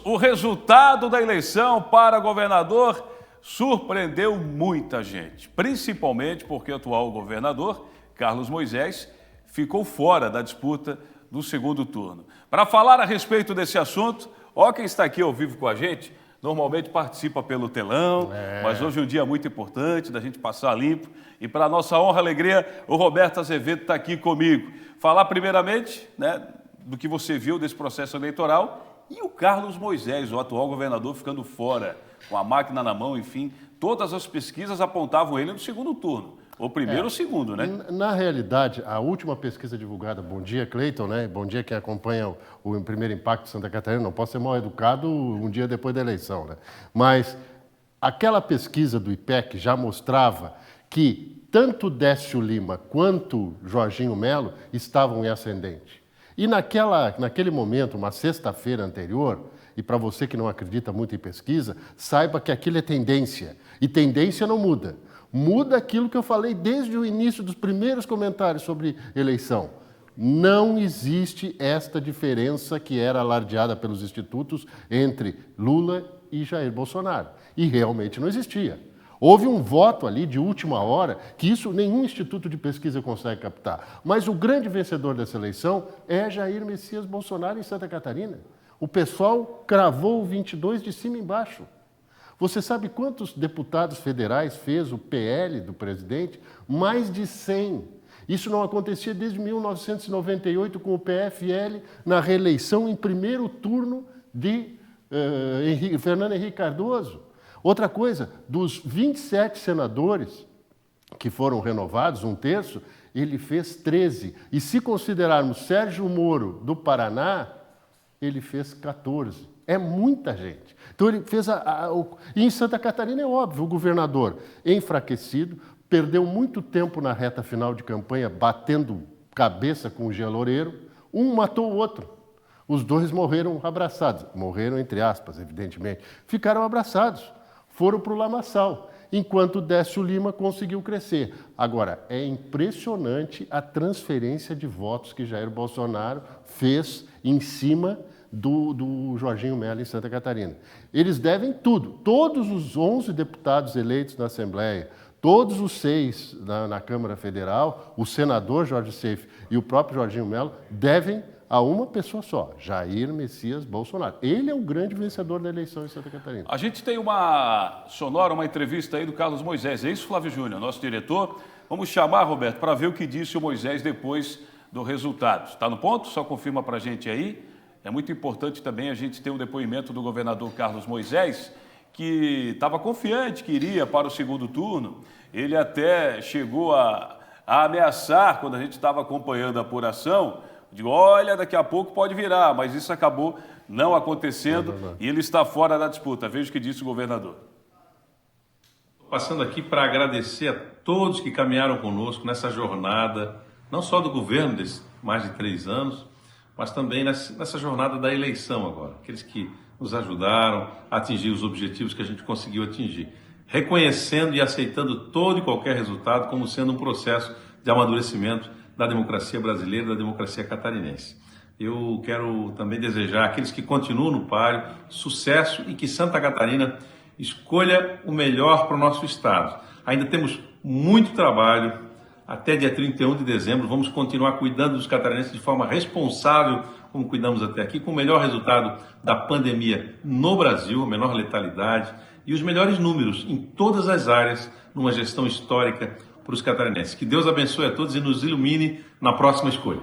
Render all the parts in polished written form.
o resultado da eleição para governador surpreendeu muita gente, principalmente porque o atual governador, Carlos Moisés, ficou fora da disputa do segundo turno. Para falar a respeito desse assunto, ó, quem está aqui ao vivo com a gente, normalmente participa pelo telão, mas hoje é um dia muito importante da gente passar limpo. E para nossa honra e alegria, o Roberto Azevedo está aqui comigo. Falar primeiramente, né, do que você viu desse processo eleitoral e o Carlos Moisés, o atual governador, ficando fora, com a máquina na mão, enfim. Todas as pesquisas apontavam ele no segundo turno. O primeiro ou o segundo, né? Na realidade, a última pesquisa divulgada, bom dia, Cleiton, né? Bom dia quem acompanha o Primeiro Impacto de Santa Catarina, não posso ser mal educado um dia depois da eleição, né? Mas aquela pesquisa do IPEC já mostrava que tanto Décio Lima quanto Jorginho Melo estavam em ascendente. E naquele momento, uma sexta-feira anterior, e para você que não acredita muito em pesquisa, saiba que aquilo é tendência, e tendência não muda. Muda aquilo que eu falei desde o início dos primeiros comentários sobre eleição. Não existe esta diferença que era alardeada pelos institutos entre Lula e Jair Bolsonaro. E realmente não existia. Houve um voto ali de última hora, que isso nenhum instituto de pesquisa consegue captar. Mas o grande vencedor dessa eleição é Jair Messias Bolsonaro em Santa Catarina. O pessoal cravou o 22 de cima e embaixo. Você sabe quantos deputados federais fez o PL do presidente? Mais de 100. Isso não acontecia desde 1998 com o PFL na reeleição em primeiro turno de Fernando Henrique Cardoso. Outra coisa, dos 27 senadores que foram renovados, um terço, ele fez 13. E se considerarmos Sérgio Moro, do Paraná, ele fez 14. É muita gente. Então ele fez E em Santa Catarina é óbvio, o governador enfraquecido, perdeu muito tempo na reta final de campanha batendo cabeça com o Jean Loureiro, um matou o outro. Os dois morreram abraçados. Morreram entre aspas, evidentemente. Ficaram abraçados. Foram para o lamaçal, enquanto Décio Lima conseguiu crescer. Agora, é impressionante a transferência de votos que Jair Bolsonaro fez em cima do Jorginho Melo em Santa Catarina. Eles devem tudo. Todos os 11 deputados eleitos na Assembleia, todos os 6 na Câmara Federal, o senador Jorge Seif e o próprio Jorginho Melo devem a uma pessoa só, Jair Messias Bolsonaro. Ele é o grande vencedor da eleição em Santa Catarina. A gente tem uma sonora, uma entrevista aí do Carlos Moisés. É isso, Flávio Júnior, nosso diretor? Vamos chamar, Roberto, para ver o que disse o Moisés depois do resultado. Está no ponto? Só confirma para a gente aí. É muito importante também a gente ter um depoimento do governador Carlos Moisés, que estava confiante que iria para o segundo turno. Ele até chegou a ameaçar, quando a gente estava acompanhando a apuração, digo, olha, daqui a pouco pode virar, mas isso acabou não acontecendo e ele está fora da disputa. Veja o que disse o governador. Passando aqui para agradecer a todos que caminharam conosco nessa jornada, não só do governo desses mais de 3 anos, mas também nessa jornada da eleição agora. Aqueles que nos ajudaram a atingir os objetivos que a gente conseguiu atingir. Reconhecendo e aceitando todo e qualquer resultado como sendo um processo de amadurecimento da democracia brasileira, da democracia catarinense. Eu quero também desejar àqueles que continuam no páreo sucesso e que Santa Catarina escolha o melhor para o nosso estado. Ainda temos muito trabalho até dia 31 de dezembro. Vamos continuar cuidando dos catarinenses de forma responsável, como cuidamos até aqui, com o melhor resultado da pandemia no Brasil, a menor letalidade e os melhores números em todas as áreas, numa gestão histórica para os catarinenses. Que Deus abençoe a todos e nos ilumine na próxima escolha.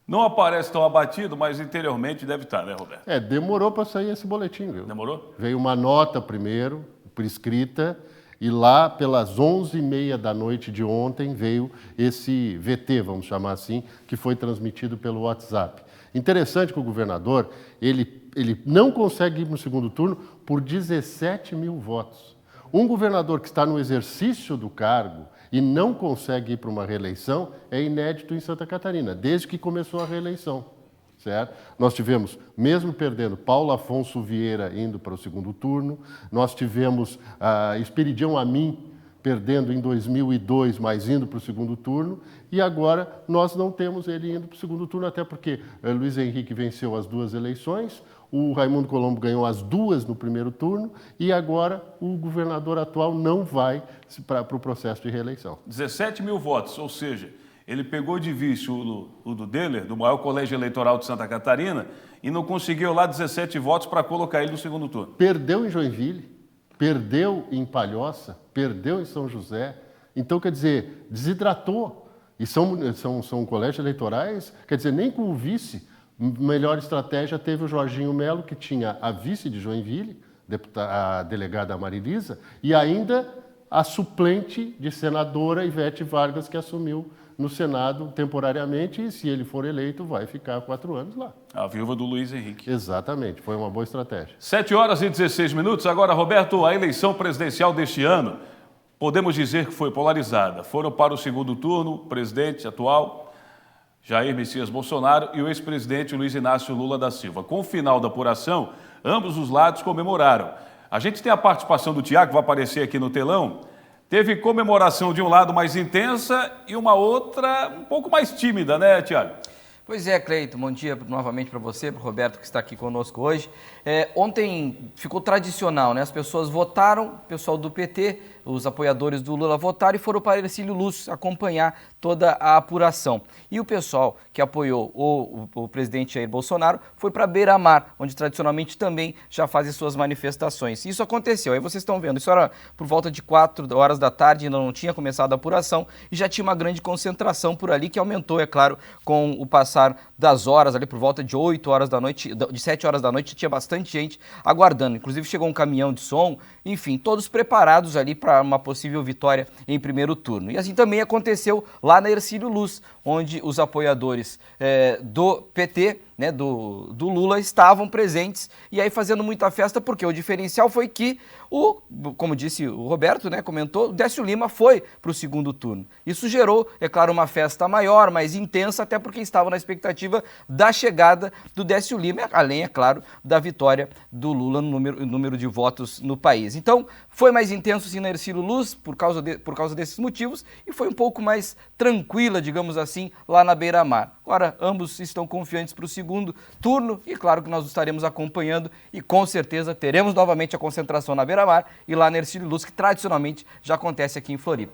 Não aparece tão abatido, mas interiormente deve estar, né, Roberto? Demorou para sair esse boletim, viu? Demorou? Veio uma nota primeiro, por escrita, e lá pelas 11h30 da noite de ontem veio esse VT, vamos chamar assim, que foi transmitido pelo WhatsApp. Interessante que o governador, ele não consegue ir no segundo turno por 17 mil votos. Um governador que está no exercício do cargo e não consegue ir para uma reeleição é inédito em Santa Catarina, desde que começou a reeleição. Certo? Nós tivemos, mesmo perdendo, Paulo Afonso Vieira indo para o segundo turno, nós tivemos Esperidião Amin perdendo em 2002, mas indo para o segundo turno, e agora nós não temos ele indo para o segundo turno, até porque Luiz Henrique venceu as 2 eleições, O Raimundo Colombo ganhou as duas no primeiro turno e agora o governador atual não vai para o processo de reeleição. 17 mil votos, ou seja, ele pegou de vice o do Deller, do maior colégio eleitoral de Santa Catarina, e não conseguiu lá 17 votos para colocar ele no segundo turno. Perdeu em Joinville, perdeu em Palhoça, perdeu em São José. Então, quer dizer, desidratou. E são colégios eleitorais, quer dizer, nem com o vice, melhor estratégia teve o Jorginho Melo, que tinha a vice de Joinville, a delegada Marilisa, e ainda a suplente de senadora Ivete Vargas, que assumiu no Senado temporariamente, e se ele for eleito, vai ficar 4 anos lá. A viúva do Luiz Henrique. Exatamente, foi uma boa estratégia. 7h16. Agora, Roberto, a eleição presidencial deste ano, podemos dizer que foi polarizada. Foram para o segundo turno o presidente atual, Jair Messias Bolsonaro, e o ex-presidente Luiz Inácio Lula da Silva. Com o final da apuração, ambos os lados comemoraram. A gente tem a participação do Tiago, que vai aparecer aqui no telão. Teve comemoração de um lado mais intensa e uma outra um pouco mais tímida, né, Tiago? Pois é, Cleiton, bom dia novamente para você, para o Roberto, que está aqui conosco hoje. Ontem ficou tradicional, né? As pessoas votaram, o pessoal do PT, os apoiadores do Lula votaram e foram para Hercílio Luz acompanhar toda a apuração. E o pessoal que apoiou o presidente Jair Bolsonaro foi para Beira-Mar, onde tradicionalmente também já fazem suas manifestações. Isso aconteceu, aí vocês estão vendo, isso era por volta de 4 horas da tarde, ainda não tinha começado a apuração e já tinha uma grande concentração por ali, que aumentou, é claro, com o passar das horas, ali por volta de 8 horas da noite, de 7 horas da noite, tinha bastante gente aguardando. Inclusive chegou um caminhão de som, enfim, todos preparados ali para uma possível vitória em primeiro turno. E assim também aconteceu lá na Hercílio Luz, onde os apoiadores do PT, né, do Lula, estavam presentes e aí fazendo muita festa, porque o diferencial foi que, como disse o Roberto, né, comentou, o Décio Lima foi para o segundo turno. Isso gerou, é claro, uma festa maior, mais intensa, até porque estavam na expectativa da chegada do Décio Lima, além, é claro, da vitória do Lula no número de votos no país. Então, foi mais intenso sim na Hercílio Luz, por causa desses motivos, e foi um pouco mais tranquila, digamos assim, lá na Beira-Mar. Agora, ambos estão confiantes para o segundo turno e claro que nós estaremos acompanhando e com certeza teremos novamente a concentração na Beira-Mar e lá na Hercílio Luz, que tradicionalmente já acontece aqui em Floripa.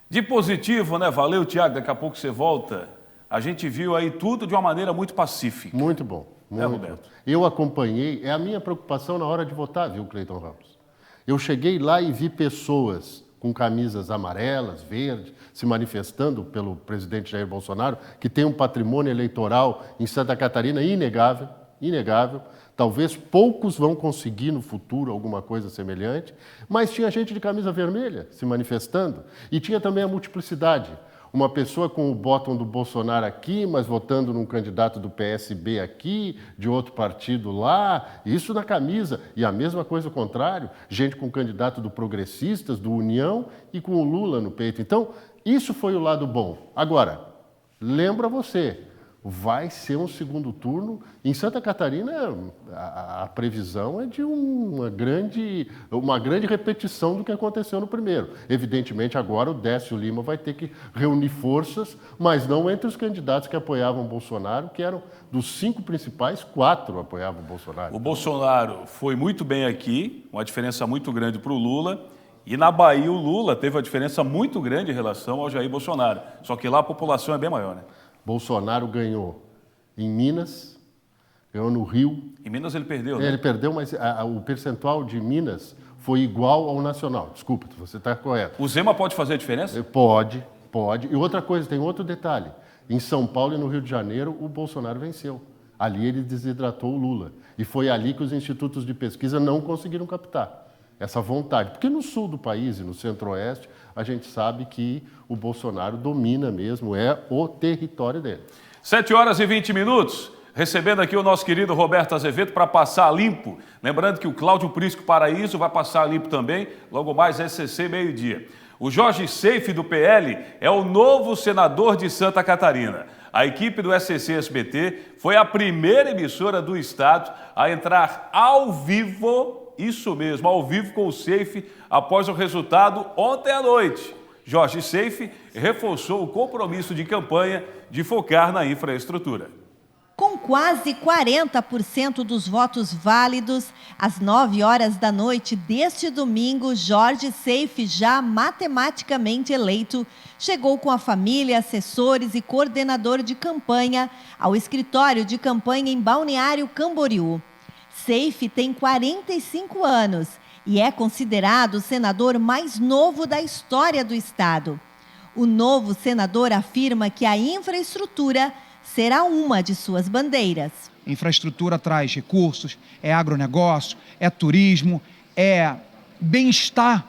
De positivo, né? Valeu, Tiago, daqui a pouco você volta. A gente viu aí tudo de uma maneira muito pacífica. Muito bom. Muito Roberto? Eu acompanhei, é a minha preocupação na hora de votar, viu, Cleiton Ramos? Eu cheguei lá e vi pessoas com camisas amarelas, verdes, se manifestando pelo presidente Jair Bolsonaro, que tem um patrimônio eleitoral em Santa Catarina inegável, inegável. Talvez poucos vão conseguir no futuro alguma coisa semelhante, mas tinha gente de camisa vermelha se manifestando e tinha também a multiplicidade. Uma pessoa com o botão do Bolsonaro aqui, mas votando num candidato do PSB aqui, de outro partido lá, isso na camisa. E a mesma coisa ao contrário, gente com o candidato do Progressistas, do União e com o Lula no peito. Então, isso foi o lado bom. Agora, lembra você, vai ser um segundo turno. Em Santa Catarina, a previsão é de uma grande repetição do que aconteceu no primeiro. Evidentemente, agora o Décio Lima vai ter que reunir forças, mas não entre os candidatos que apoiavam Bolsonaro, que eram dos 5 principais, 4 apoiavam Bolsonaro. O Bolsonaro foi muito bem aqui, uma diferença muito grande para o Lula. E na Bahia, o Lula teve uma diferença muito grande em relação ao Jair Bolsonaro. Só que lá a população é bem maior, né? Bolsonaro ganhou em Minas, ganhou no Rio. Em Minas ele perdeu, né? Ele perdeu, mas o percentual de Minas foi igual ao nacional. Desculpa, você está correto. O Zema pode fazer a diferença? Pode. E outra coisa, tem outro detalhe. Em São Paulo e no Rio de Janeiro, o Bolsonaro venceu. Ali ele desidratou o Lula. E foi ali que os institutos de pesquisa não conseguiram captar essa vontade. Porque no sul do país e no centro-oeste, a gente sabe que o Bolsonaro domina mesmo, é o território dele. 7h20, recebendo aqui o nosso querido Roberto Azevedo para passar limpo. Lembrando que o Cláudio Prisco Paraíso vai passar limpo também, logo mais SCC meio-dia. O Jorge Seife, do PL, é o novo senador de Santa Catarina. A equipe do SCC-SBT foi a primeira emissora do estado a entrar ao vivo, isso mesmo, ao vivo com o Seife, após o resultado ontem à noite. Jorge Seife reforçou o compromisso de campanha de focar na infraestrutura. Com quase 40% dos votos válidos, às 9 horas da noite deste domingo, Jorge Seife, já matematicamente eleito, chegou com a família, assessores e coordenador de campanha ao escritório de campanha em Balneário Camboriú. Seife tem 45 anos e é considerado o senador mais novo da história do estado. O novo senador afirma que a infraestrutura será uma de suas bandeiras. Infraestrutura traz recursos, é agronegócio, é turismo, é bem-estar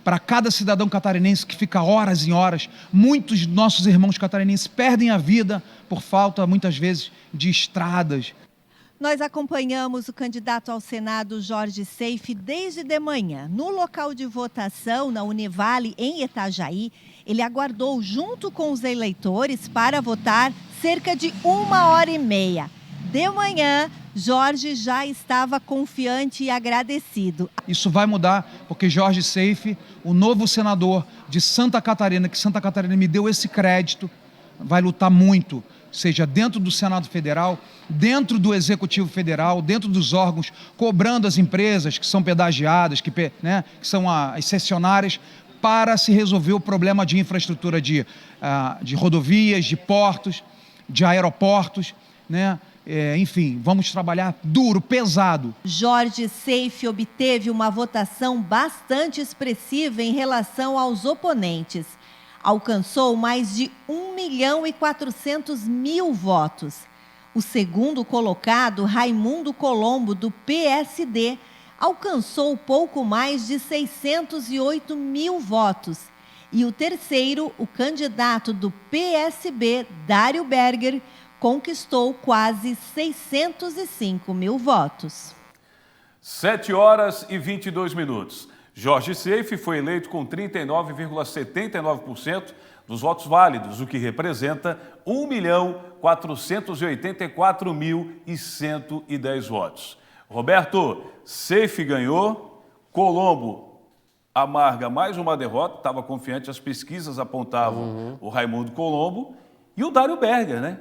para cada cidadão catarinense que fica horas e horas. Muitos nossos irmãos catarinenses perdem a vida por falta, muitas vezes, de estradas. Nós acompanhamos o candidato ao Senado, Jorge Seife, desde de manhã. No local de votação, na Univale, em Itajaí, ele aguardou junto com os eleitores para votar cerca de 1h30. De manhã, Jorge já estava confiante e agradecido. Isso vai mudar porque Jorge Seife, o novo senador de Santa Catarina, que Santa Catarina me deu esse crédito, vai lutar muito, seja dentro do Senado Federal, dentro do Executivo Federal, dentro dos órgãos, cobrando as empresas que são pedagiadas, que são as cessionárias, para se resolver o problema de infraestrutura de rodovias, de portos, de aeroportos, né? Enfim, vamos trabalhar duro, pesado. Jorge Seife obteve uma votação bastante expressiva em relação aos oponentes. Alcançou mais de 1.400.000 votos. O segundo colocado, Raimundo Colombo, do PSD, alcançou pouco mais de 608.000 votos. E o terceiro, o candidato do PSB, Dário Berger, conquistou quase 605.000 votos. 7h22. Jorge Seife foi eleito com 39,79% dos votos válidos, o que representa 1.484.110 votos. Roberto, Seife ganhou, Colombo amarga mais uma derrota, estava confiante, as pesquisas apontavam o Raimundo Colombo, e o Dário Berger, né?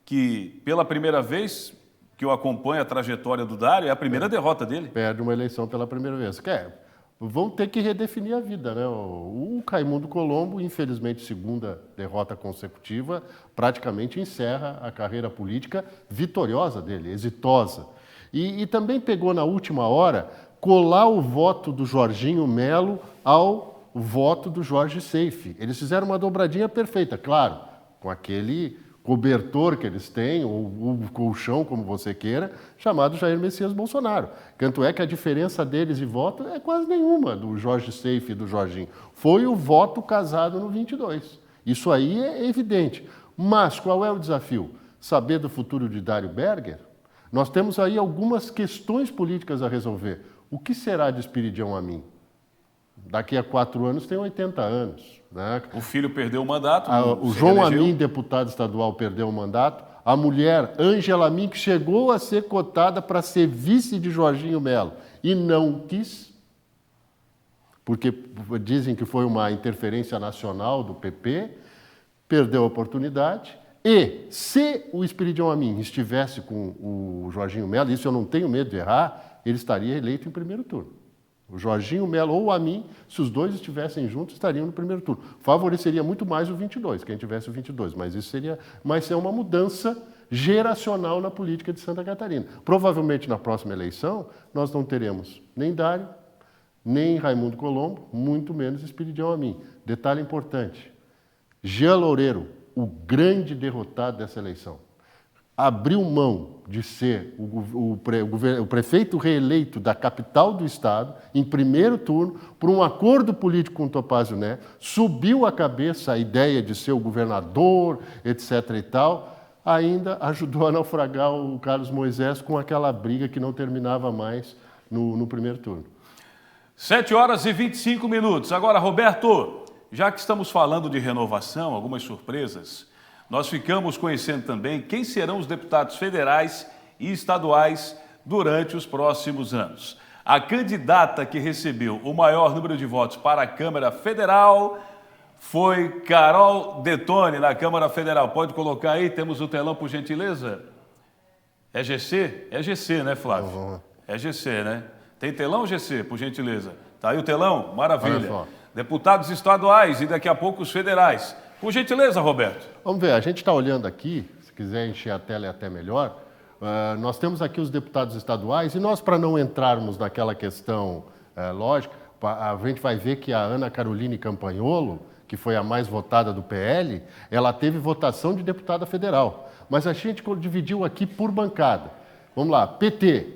Que pela primeira vez que eu acompanho a trajetória do Dário, é a primeira derrota dele. Perde uma eleição pela primeira vez. Vão ter que redefinir a vida, né? O Raimundo Colombo, infelizmente, segunda derrota consecutiva, praticamente encerra a carreira política vitoriosa dele, exitosa. E também pegou na última hora colar o voto do Jorginho Melo ao voto do Jorge Seife. Eles fizeram uma dobradinha perfeita, claro, com aquele cobertor que eles têm, ou colchão, como você queira, chamado Jair Messias Bolsonaro. Tanto é que a diferença deles de voto é quase nenhuma do Jorge Seife e do Jorginho. Foi o voto casado no 22. Isso aí é evidente. Mas qual é o desafio? Saber do futuro de Dário Berger? Nós temos aí algumas questões políticas a resolver. O que será de Espiridião Amin? Daqui a 4 anos tem 80 anos. Né? O filho perdeu o mandato. O João Amin, deputado estadual, perdeu o mandato. A mulher, Ângela Amin, que chegou a ser cotada para ser vice de Jorginho Melo e não quis, porque dizem que foi uma interferência nacional do PP, perdeu a oportunidade. E se o Espiridião Amin estivesse com o Jorginho Melo, isso eu não tenho medo de errar, ele estaria eleito em primeiro turno. O Jorginho Melo ou o Amin, se os dois estivessem juntos, estariam no primeiro turno. Favoreceria muito mais o 22, quem tivesse o 22, mas isso seria uma mudança geracional na política de Santa Catarina. Provavelmente na próxima eleição nós não teremos nem Dário, nem Raimundo Colombo, muito menos Espiridião Amin. Detalhe importante, Jean Loureiro, o grande derrotado dessa eleição, abriu mão de ser o prefeito reeleito da capital do estado, em primeiro turno, por um acordo político com o Topázio Neto, subiu a cabeça a ideia de ser o governador, etc. e tal, ainda ajudou a naufragar o Carlos Moisés com aquela briga que não terminava mais no primeiro turno. 7h25. Agora, Roberto, já que estamos falando de renovação, algumas surpresas, nós ficamos conhecendo também quem serão os deputados federais e estaduais durante os próximos anos. A candidata que recebeu o maior número de votos para a Câmara Federal foi Carol Detone, na Câmara Federal. Pode colocar aí, temos o telão, por gentileza? É GC? É GC, né, Flávio? Uhum. É GC, né? Tem telão, GC, por gentileza? Tá aí o telão? Maravilha. Olha só. Deputados estaduais e daqui a pouco os federais. Por gentileza, Roberto. Vamos ver, a gente está olhando aqui, se quiser encher a tela é até melhor. Nós temos aqui os deputados estaduais e nós, para não entrarmos naquela questão lógica, a gente vai ver que a Ana Caroline Campanholo, que foi a mais votada do PL, ela teve votação de deputada federal. Mas a gente dividiu aqui por bancada. Vamos lá, PT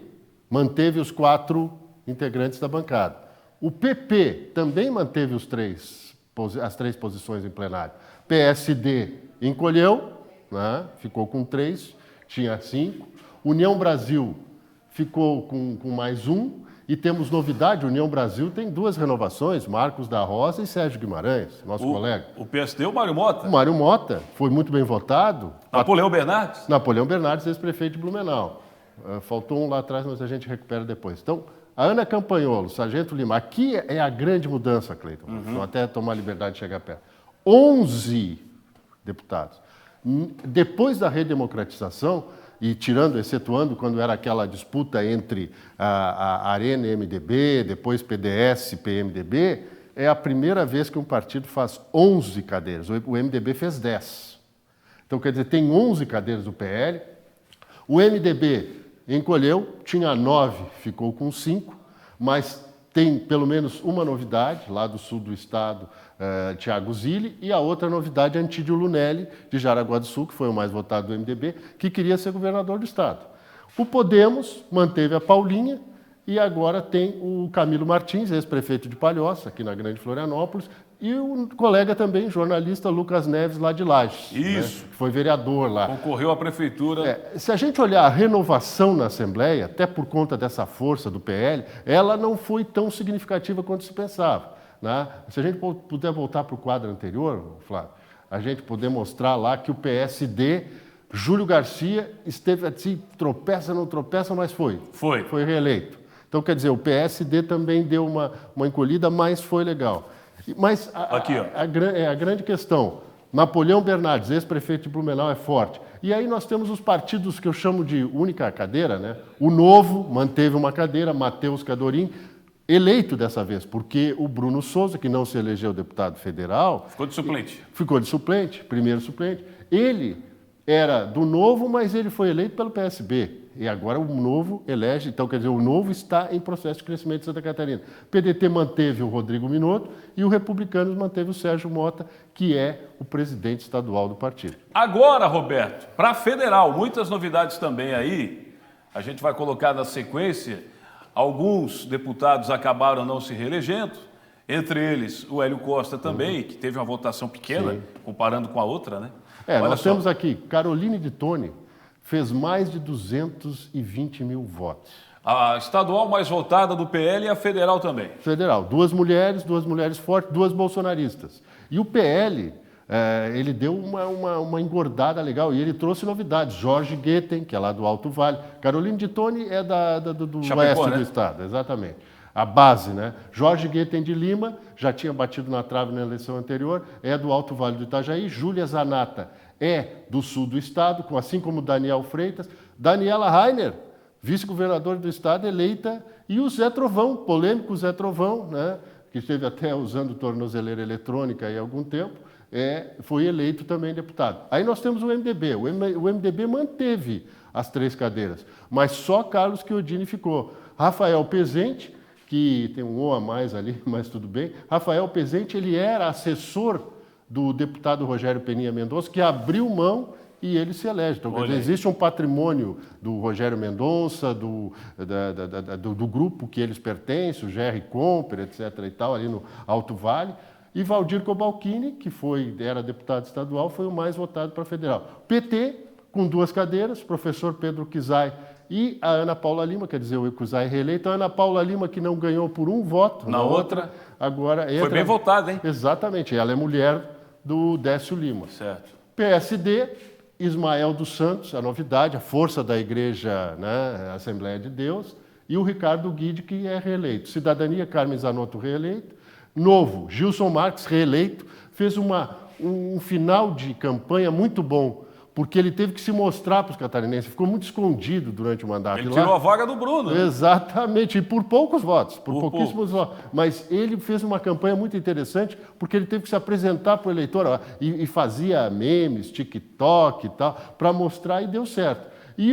manteve os 4 integrantes da bancada. O PP também manteve as 3 posições em plenário. PSD encolheu, né? Ficou com 3, tinha 5. União Brasil ficou com mais 1. E temos novidade, União Brasil tem 2 renovações, Marcos da Rosa e Sérgio Guimarães, nosso colega. O PSD, o Mário Mota. O Mário Mota foi muito bem votado. Napoleão Bernardes. Napoleão Bernardes, ex-prefeito de Blumenau. Faltou um lá atrás, mas a gente recupera depois. Então, a Ana Campanholo, Sargento Lima, aqui é a grande mudança, Cleiton. Vou até tomar a liberdade de chegar perto. 11 deputados. Depois da redemocratização, e excetuando quando era aquela disputa entre a Arena e MDB, depois PDS e PMDB, é a primeira vez que um partido faz 11 cadeiras. O MDB fez 10. Então, quer dizer, tem 11 cadeiras do PL. O MDB encolheu, tinha 9, ficou com 5, mas tem pelo menos uma novidade, lá do sul do estado, Thiago Zilli, e a outra novidade é Antídio Lunelli, de Jaraguá do Sul, que foi o mais votado do MDB, que queria ser governador do estado. O Podemos manteve a Paulinha e agora tem o Camilo Martins, ex-prefeito de Palhoça, aqui na Grande Florianópolis, e o colega também, jornalista Lucas Neves, lá de Lages. Isso. Né, que foi vereador lá. Concorreu à prefeitura. Se a gente olhar a renovação na Assembleia, até por conta dessa força do PL, ela não foi tão significativa quanto se pensava. Né? Se a gente puder voltar para o quadro anterior, Flávio, a gente poder mostrar lá que o PSD, Júlio Garcia, esteve assim, tropeça, não tropeça, mas foi. Foi reeleito. Então, quer dizer, o PSD também deu uma encolhida, mas foi legal. Mas a grande questão, Napoleão Bernardes, ex-prefeito de Blumenau, é forte. E aí nós temos os partidos que eu chamo de única cadeira, né? O Novo manteve uma cadeira, Matheus Cadorim, eleito dessa vez, porque o Bruno Souza, que não se elegeu deputado federal... Ficou de suplente. Ficou de suplente, primeiro suplente. Ele era do Novo, mas ele foi eleito pelo PSB. E agora o Novo elege, então quer dizer, o Novo está em processo de crescimento em Santa Catarina. O PDT manteve o Rodrigo Minotto e o Republicanos manteve o Sérgio Mota, que é o presidente estadual do partido. Agora, Roberto, para federal, muitas novidades também aí. A gente vai colocar na sequência. Alguns deputados acabaram não se reelegendo, entre eles o Hélio Costa também, que teve uma votação pequena, comparando com a outra, né? Nós temos aqui, Caroline de Tone fez mais de 220 mil votos. A estadual mais votada do PL e a federal também. Federal. 2 mulheres fortes, 2 bolsonaristas. E o PL, ele deu uma engordada legal e ele trouxe novidades. Jorge Guetem, que é lá do Alto Vale. Caroline de Tone é do Chapecó, oeste né? do estado, exatamente. A base, né? Jorge Guetem de Lima, já tinha batido na trave na eleição anterior, é do Alto Vale do Itajaí. Júlia Zanata é do sul do estado, assim como Daniel Freitas. Daniela Rainer, vice-governador do estado, eleita. E o Zé Trovão, polêmico Zé Trovão, né? Que esteve até usando tornozeleira eletrônica há algum tempo, foi eleito também deputado. Aí nós temos o MDB. O MDB manteve as 3 cadeiras, mas só Carlos Chiodini ficou. Rafael Pezente, que tem um O a mais ali, mas tudo bem. Rafael Pezente, ele era assessor do deputado Rogério Peninha Mendonça, que abriu mão e ele se elege. Então, existe um patrimônio do Rogério Mendonça, do grupo que eles pertencem, o GR Comper, etc. e tal, ali no Alto Vale. E Valdir Cobalcini, que era deputado estadual, foi o mais votado para federal. PT, com 2 cadeiras, professor Pedro Kizai e a Ana Paula Lima, quer dizer, o Kizai reeleito. A Ana Paula Lima, que não ganhou por 1 voto. Na outra, agora entra... Foi bem votada, hein? Exatamente, ela é mulher do Décio Lima. Certo. PSD, Ismael dos Santos, a novidade, a força da Igreja, né, Assembleia de Deus, e o Ricardo Guide, que é reeleito. Cidadania, Carmen Zanotto, reeleito. Novo, Gilson Marques, reeleito, fez um final de campanha muito bom, porque ele teve que se mostrar para os catarinenses, ficou muito escondido durante o mandato. Ele E tirou a vaga do Bruno. Né? Exatamente, e por poucos votos, por Por pouquíssimos votos. Mas ele fez uma campanha muito interessante, porque ele teve que se apresentar para o eleitor e fazia memes, TikTok e tal, para mostrar, e deu certo. E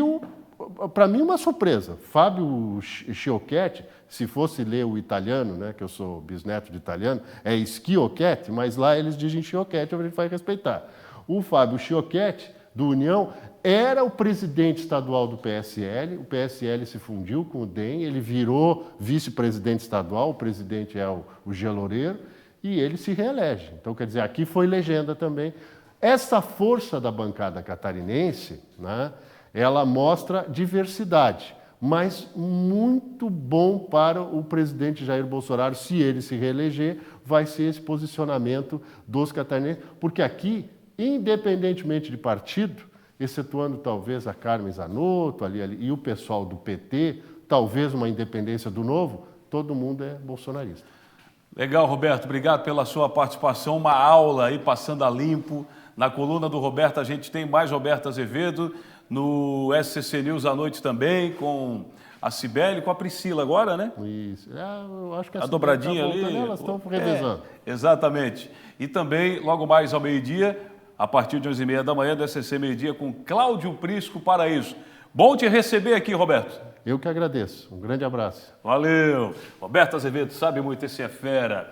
para mim, uma surpresa. Fábio Schiocchetti, se fosse ler o italiano, né, que eu sou bisneto de italiano, é Schiocchetti, mas lá eles dizem Schiocchetti, a gente vai respeitar. O Fábio Schiocchetti, do União, era o presidente estadual do PSL, o PSL se fundiu com o DEM, ele virou vice-presidente estadual, o presidente é o Geloreiro, e ele se reelege. Então, quer dizer, aqui foi legenda também. Essa força da bancada catarinense, né, ela mostra diversidade, mas muito bom para o presidente Jair Bolsonaro, se ele se reeleger, vai ser esse posicionamento dos catarinenses, porque aqui, independentemente de partido, excetuando talvez a Carmen Zanotto ali, e o pessoal do PT, talvez uma independência do Novo, todo mundo é bolsonarista. Legal, Roberto. Obrigado pela sua participação. Uma aula aí, passando a limpo. Na coluna do Roberto, a gente tem mais Roberto Azevedo. No SCC News à noite também, com a Cibele, com a Priscila agora, né? Isso. Eu acho que A dobradinha tá ali. voltando, elas estão revezando. Exatamente. E também, logo mais ao meio-dia, a partir de 11h30 da manhã, do SCC Meio-Dia, com Cláudio Prisco Paraíso. Bom te receber aqui, Roberto. Eu que agradeço. Um grande abraço. Valeu. Roberto Azevedo sabe muito, esse é fera.